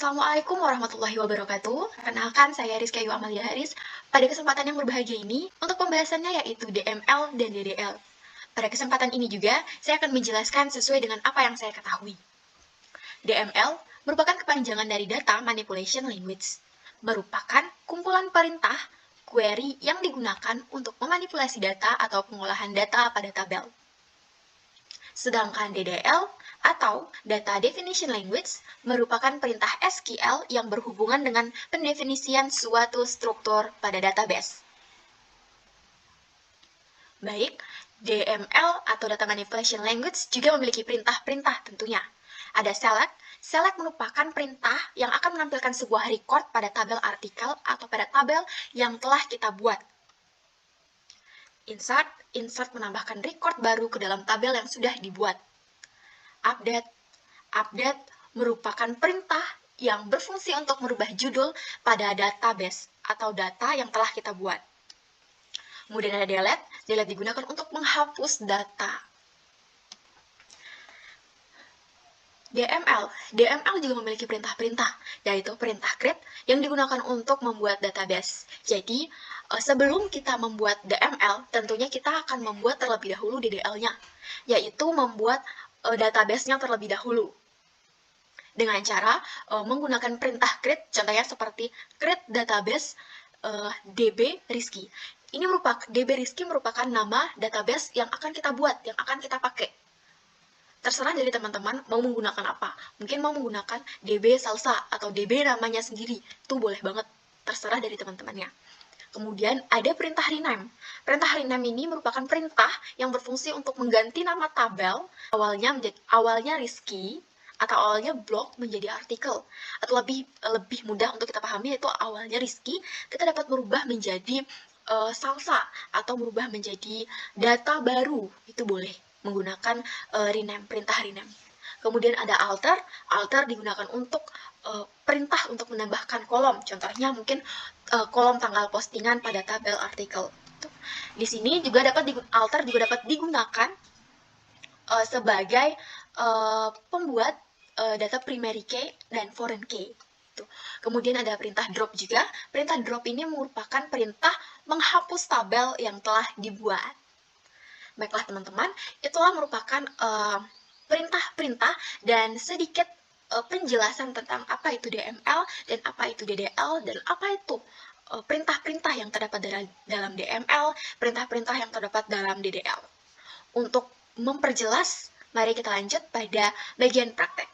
Assalamualaikum warahmatullahi wabarakatuh. Perkenalkan, saya Rizky Ayu Amalia Haris. Pada kesempatan yang berbahagia ini, untuk pembahasannya yaitu DML dan DDL. Pada kesempatan ini juga, saya akan menjelaskan sesuai dengan apa yang saya ketahui. DML merupakan kepanjangan dari Data Manipulation Language, merupakan kumpulan perintah query yang digunakan untuk memanipulasi data atau pengolahan data pada tabel. Sedangkan DDL atau Data Definition Language merupakan perintah SQL yang berhubungan dengan pendefinisian suatu struktur pada database. Baik, DML atau Data Manipulation Language juga memiliki perintah-perintah tentunya. Ada select. Select merupakan perintah yang akan menampilkan sebuah record pada tabel artikel atau pada tabel yang telah kita buat. Insert. Insert menambahkan record baru ke dalam tabel yang sudah dibuat. Update. Update merupakan perintah yang berfungsi untuk merubah judul pada database atau data yang telah kita buat. Kemudian ada delete. Delete digunakan untuk menghapus data. DML juga memiliki perintah-perintah, yaitu perintah create yang digunakan untuk membuat database. Jadi, sebelum kita membuat DML, tentunya kita akan membuat terlebih dahulu DDL-nya, yaitu membuat database-nya terlebih dahulu. Dengan cara menggunakan perintah create, contohnya seperti create database DB Rizky. DB Rizky merupakan nama database yang akan kita buat, yang akan kita pakai. Terserah dari teman-teman mau menggunakan apa. Mungkin mau menggunakan DB Salsa atau DB namanya sendiri. Itu boleh banget. Terserah dari teman-temannya. Kemudian ada perintah rename. Perintah rename ini merupakan perintah yang berfungsi untuk mengganti nama tabel awalnya Rizky atau awalnya blog menjadi artikel. Atau lebih mudah untuk kita pahami, yaitu awalnya Rizky, kita dapat merubah menjadi Salsa atau merubah menjadi data baru. Itu boleh menggunakan rename, perintah rename. Kemudian ada alter. Alter digunakan untuk perintah untuk menambahkan kolom. Contohnya mungkin kolom tanggal postingan pada tabel artikel. Di sini juga alter juga dapat digunakan sebagai pembuat data primary key dan foreign key. Kemudian ada perintah drop juga. Perintah drop ini merupakan perintah menghapus tabel yang telah dibuat. Baiklah teman-teman, itulah merupakan perintah-perintah dan sedikit penjelasan tentang apa itu DML dan apa itu DDL dan apa itu perintah-perintah yang terdapat dalam DML, perintah-perintah yang terdapat dalam DDL. Untuk memperjelas, mari kita lanjut pada bagian praktek.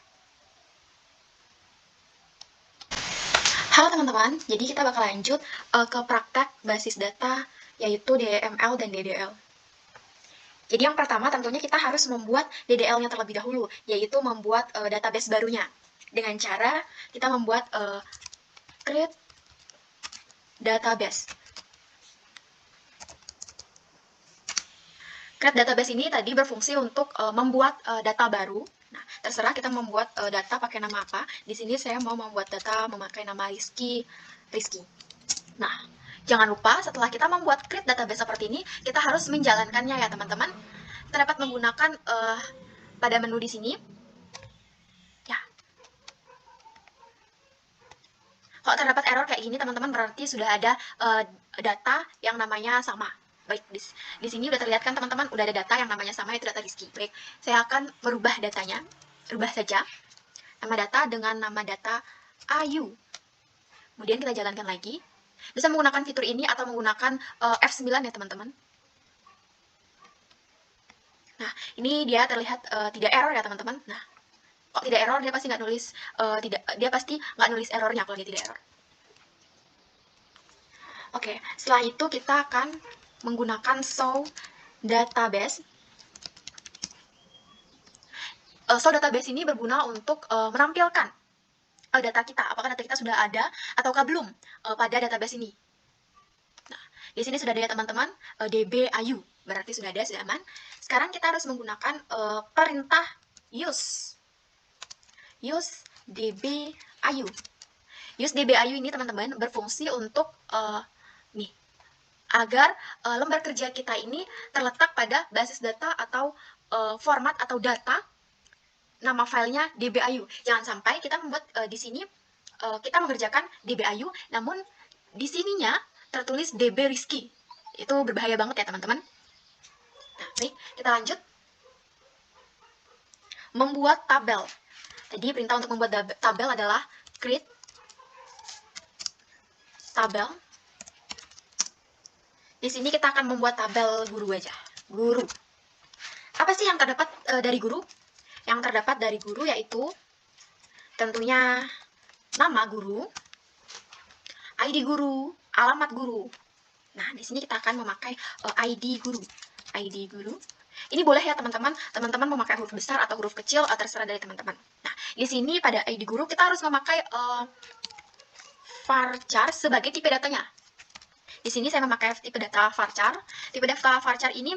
Halo teman-teman, jadi kita bakal lanjut ke praktek basis data yaitu DML dan DDL. Jadi yang pertama tentunya kita harus membuat DDL-nya terlebih dahulu, yaitu membuat database barunya. Dengan cara kita membuat create database. Create database ini tadi berfungsi untuk membuat data baru. Nah, terserah kita membuat data pakai nama apa. Di sini saya mau membuat data memakai nama Rizky. Nah, jangan lupa setelah kita membuat create database seperti ini, kita harus menjalankannya ya teman-teman. Kita dapat menggunakan pada menu di sini. Ya. Kalau terdapat error kayak gini teman-teman, berarti sudah ada data yang namanya sama. Baik, di sini udah terlihat kan teman-teman, udah ada data yang namanya sama, yaitu data Rizky. Baik, saya akan merubah datanya. Rubah saja nama data dengan nama data Ayu. Kemudian kita jalankan lagi. Bisa menggunakan fitur ini atau menggunakan F9 ya teman-teman. Nah, ini dia terlihat tidak error ya teman-teman. Nah, kok tidak error, dia pasti nggak nulis dia pasti nggak nulis errornya kalau dia tidak error. Oke, setelah itu kita akan menggunakan show database. Show database ini berguna untuk menampilkan data kita, apakah data kita sudah ada ataukah belum pada database ini. Nah, di sini sudah ada ya teman-teman, DB Ayu, berarti sudah ada, sudah aman. Sekarang kita harus menggunakan perintah use DB Ayu. Use DB Ayu ini teman-teman berfungsi untuk agar lembar kerja kita ini terletak pada basis data atau format atau data nama filenya DB Ayu. Jangan sampai kita membuat di sini kita mengerjakan DB Ayu, namun di sininya tertulis DB Rizky. Itu berbahaya banget ya teman-teman. Nah, baik, kita lanjut. Membuat tabel. Tadi perintah untuk membuat tabel adalah create tabel. Di sini kita akan membuat tabel guru aja. Guru. Apa sih yang terdapat dari guru? Yang terdapat dari guru yaitu tentunya nama guru, ID guru, alamat guru. Nah, di sini kita akan memakai ID guru. ID guru. Ini boleh ya teman-teman. Teman-teman memakai huruf besar atau huruf kecil, terserah dari teman-teman. Nah, di sini pada ID guru kita harus memakai varchar sebagai tipe datanya. Di sini saya memakai tipe data varchar. Tipe data varchar ini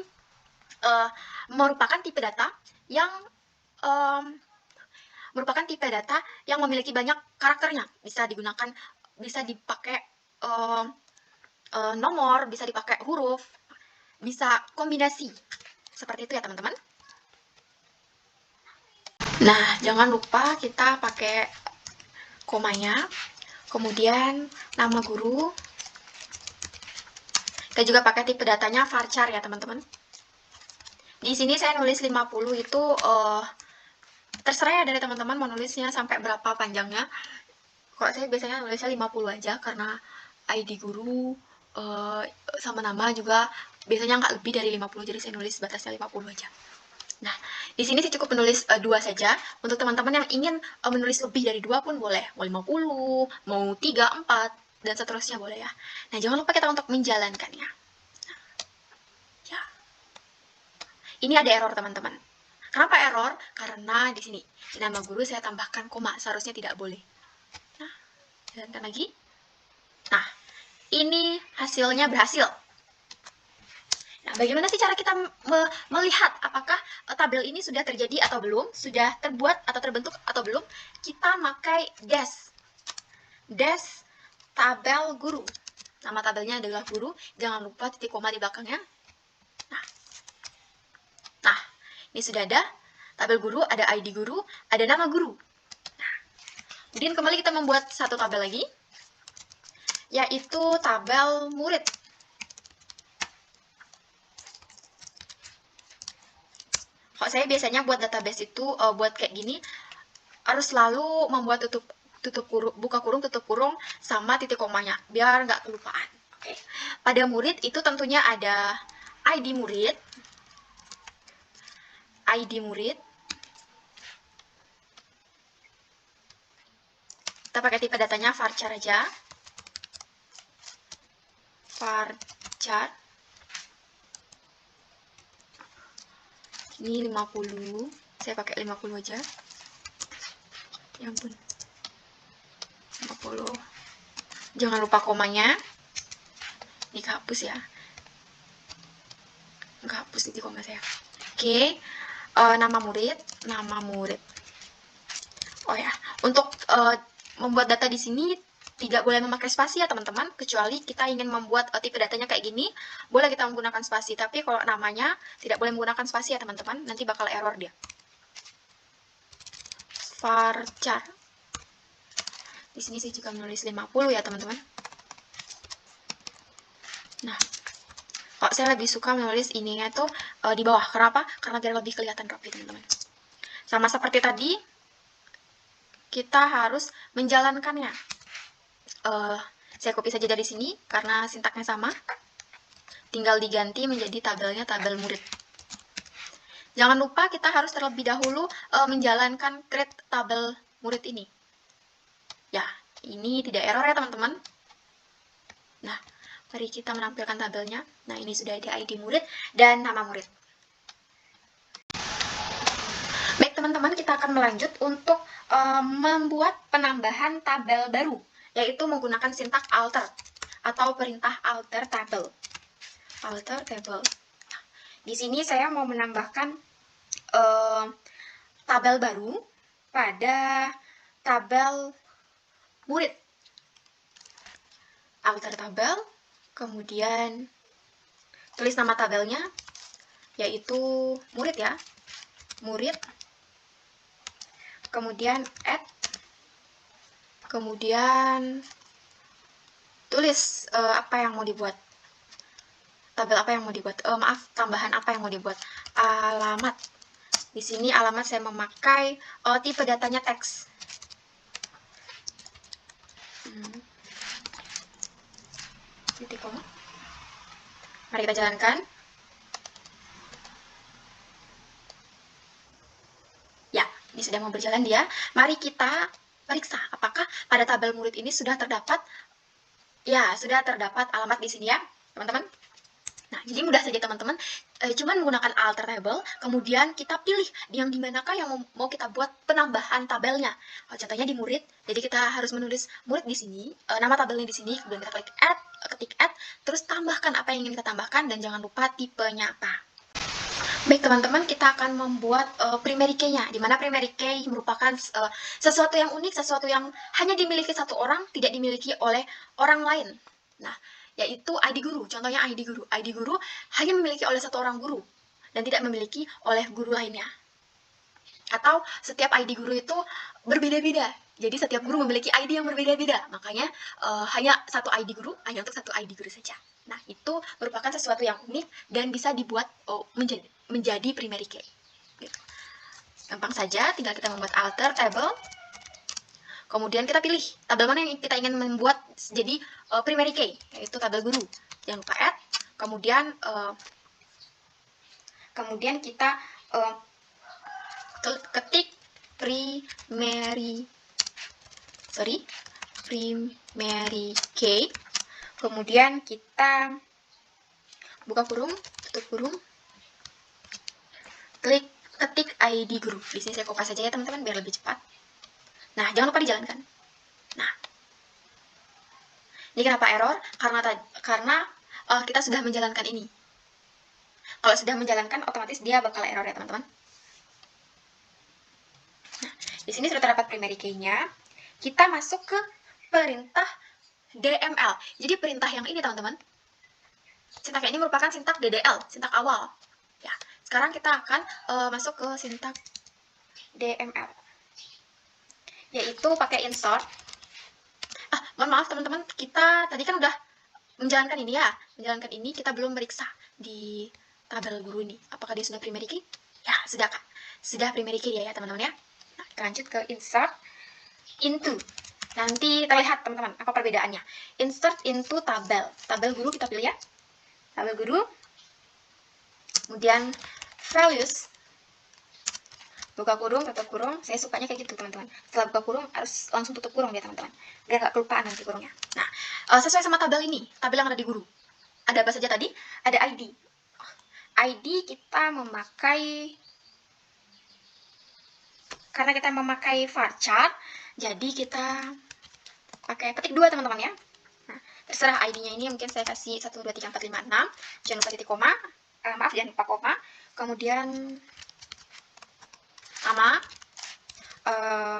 merupakan tipe data yang memiliki banyak karakternya. Bisa digunakan, bisa dipakai nomor, bisa dipakai huruf, bisa kombinasi. Seperti itu ya teman-teman. Nah, jangan lupa kita pakai komanya. Kemudian nama guru. Kita juga pakai tipe datanya varchar ya teman-teman. Di sini saya nulis 50 itu terserah ya dari teman-teman mau nulisnya sampai berapa panjangnya. Kok saya biasanya nulisnya 50 aja karena ID guru sama nama juga biasanya nggak lebih dari 50, jadi saya nulis batasnya 50 aja. Nah, di sini saya cukup menulis 2 saja. Untuk teman-teman yang ingin menulis lebih dari 2 pun boleh. Mau 50, mau 3, 4, dan seterusnya boleh ya. Nah, jangan lupa kita untuk menjalankannya. Ya. Ini ada error teman-teman. Kenapa error? Karena di sini nama guru saya tambahkan koma, seharusnya tidak boleh. Nah, jalankan lagi. Nah, ini hasilnya berhasil. Nah, bagaimana sih cara kita melihat apakah tabel ini sudah terjadi atau belum, sudah terbuat atau terbentuk atau belum? Kita pakai dash tabel guru. Nama tabelnya adalah guru, jangan lupa titik koma di belakangnya. Nah, ini sudah ada tabel guru, ada ID guru, ada nama guru. Nah, kemudian kembali kita membuat satu tabel lagi, yaitu tabel murid. Kalau saya biasanya buat database itu buat kayak gini harus selalu membuat buka kurung tutup kurung sama titik komanya biar nggak kelupaan. Oke. Pada murid itu tentunya ada ID murid, kita pakai tipe datanya varchar aja, varchar. Ini 50, saya pakai 50 aja. Ya ampun. 50. Jangan lupa komanya. Ini kehapus ya. Enggak hapus di koma saya. Oke. Nama murid. Oh ya, untuk membuat data di sini tidak boleh memakai spasi ya teman-teman, kecuali kita ingin membuat tipe datanya kayak gini, boleh kita menggunakan spasi. Tapi kalau namanya tidak boleh menggunakan spasi ya teman-teman, nanti bakal error dia. Varchar. Di sini saya juga menulis 50 ya teman-teman. Nah, kalau saya lebih suka menulis ininya tuh di bawah. Kenapa? Karena biar lebih kelihatan rapi teman-teman. Sama seperti tadi, kita harus menjalankannya. Saya copy saja dari sini karena sintaknya sama. Tinggal diganti menjadi tabelnya tabel murid. Jangan lupa kita harus terlebih dahulu menjalankan create tabel murid ini. Ya, ini tidak error ya teman-teman. Nah, mari kita menampilkan tabelnya. Nah, ini sudah ada ID murid dan nama murid. Baik teman-teman, kita akan melanjut untuk membuat penambahan tabel baru, yaitu menggunakan sintak alter atau perintah alter table. Alter table. Di sini saya mau menambahkan tabel baru pada tabel murid. Alter tabel, kemudian tulis nama tabelnya, yaitu murid ya, murid. Kemudian add Kemudian tulis apa yang mau dibuat, tabel apa yang mau dibuat, maaf, tambahan apa yang mau dibuat. Alamat. Di sini alamat saya memakai tipe datanya teks. Titik koma. Mari kita jalankan. Ya, ini sudah mau berjalan dia. Mari kita periksa apakah pada tabel murid ini sudah terdapat, ya, sudah terdapat alamat di sini ya, teman-teman. Nah, jadi mudah saja teman-teman, cuman menggunakan alter table, kemudian kita pilih yang dimanakah yang mau kita buat penambahan tabelnya. Contohnya di murid, jadi kita harus menulis murid di sini, nama tabelnya di sini, kemudian kita klik add, ketik add, terus tambahkan apa yang ingin kita tambahkan, dan jangan lupa tipenya apa. Baik teman-teman, kita akan membuat primary key-nya, di mana primary key merupakan sesuatu yang unik, sesuatu yang hanya dimiliki satu orang, tidak dimiliki oleh orang lain. Nah, yaitu ID guru. Contohnya ID guru. ID guru hanya memiliki oleh satu orang guru dan tidak memiliki oleh guru lainnya. Atau setiap ID guru itu berbeda-beda. Jadi setiap guru memiliki ID yang berbeda-beda. Makanya hanya satu ID guru, hanya untuk satu ID guru saja. Nah, itu merupakan sesuatu yang unik dan bisa dibuat menjadi primary key. Gitu. Gampang saja, tinggal kita membuat alter table. Kemudian kita pilih tabel mana yang kita ingin membuat jadi primary key, yaitu tabel guru. Jangan lupa add. Kemudian kita ketik primary key. Kemudian kita buka kurung, tutup kurung, ketik ID guru. Di sini saya kopas saja ya teman-teman biar lebih cepat. Nah, jangan lupa dijalankan. Nah, ini kenapa error? Karena kita sudah menjalankan ini. Kalau sudah menjalankan, otomatis dia bakal error ya teman-teman. Nah, di sini sudah terdapat primary key-nya. Kita masuk ke perintah DML. Jadi perintah yang ini teman-teman, sintak ini merupakan sintak DDL, sintak awal. Ya, sekarang kita akan masuk ke sintak DML, yaitu pakai insert. Mohon maaf teman-teman, kita tadi kan udah menjalankan ini ya. Menjalankan ini kita belum meriksa di tabel guru ini. Apakah dia sudah primary key? Ya, sudah kan. Sudah primary key ya teman-teman ya. Nah, kita lanjut ke insert into. Nanti terlihat teman-teman apa perbedaannya. Insert into tabel. Tabel guru kita pilih ya. Tabel guru. Kemudian values. Buka kurung, tutup kurung. Saya sukanya kayak gitu teman-teman. Setelah buka kurung harus langsung tutup kurung ya teman-teman, biar gak kelupaan nanti kurungnya. Nah, sesuai sama tabel ini, tabel yang ada di guru. Ada apa saja tadi? Ada ID. ID kita memakai, karena kita memakai varchar, jadi kita pakai petik 2 teman-teman ya. Nah, terserah ID-nya ini, mungkin saya kasih 1, 2, 3, 4, 5, 6. Jangan lupa titik koma. Maaf, jangan lupa koma. Kemudian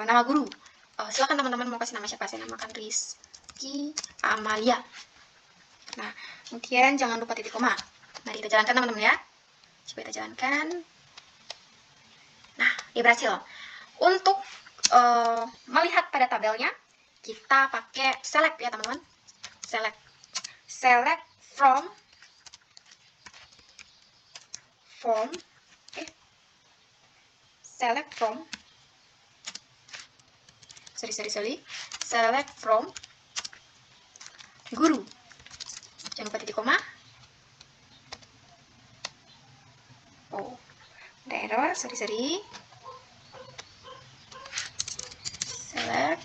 nama guru. Silakan teman-teman mau kasih nama siapa. Saya namakan Rizky Amalia. Nah, kemudian jangan lupa titik koma. Mari kita jalankan teman-teman ya. Coba kita jalankan. Nah, ini berhasil. Untuk melihat pada tabelnya, kita pakai select ya teman-teman. Select from. Select from guru. Jangan lupa titik koma. Oh, ada error, sorry. Select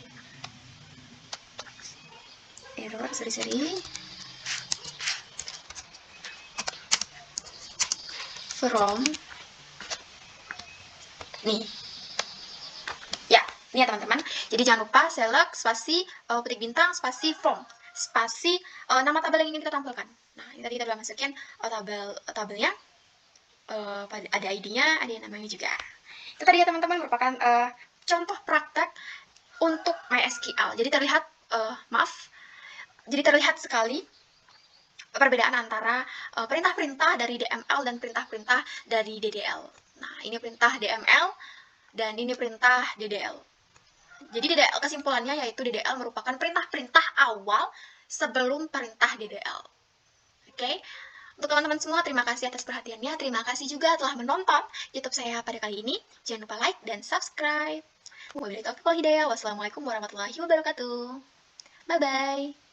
error, sorry. From nih. Ya, ini ya teman-teman. Jadi jangan lupa select spasi petik bintang spasi from spasi nama tabel yang ingin kita tampilkan. Nah, ini tadi kita sudah masukin tabelnya. Ada ID-nya, ada namanya juga. Itu tadi ya teman-teman merupakan contoh praktek untuk MySQL. Jadi terlihat sekali perbedaan antara perintah-perintah dari DML dan perintah-perintah dari DDL. Nah, ini perintah DML dan ini perintah DDL. Jadi DDL kesimpulannya yaitu DDL merupakan perintah-perintah awal sebelum perintah DDL. Oke? Untuk teman-teman semua, terima kasih atas perhatiannya. Terima kasih juga telah menonton YouTube saya pada kali ini. Jangan lupa like dan subscribe. Wabillahi taufiq wal hidayah. Wassalamualaikum warahmatullahi wabarakatuh. Bye-bye.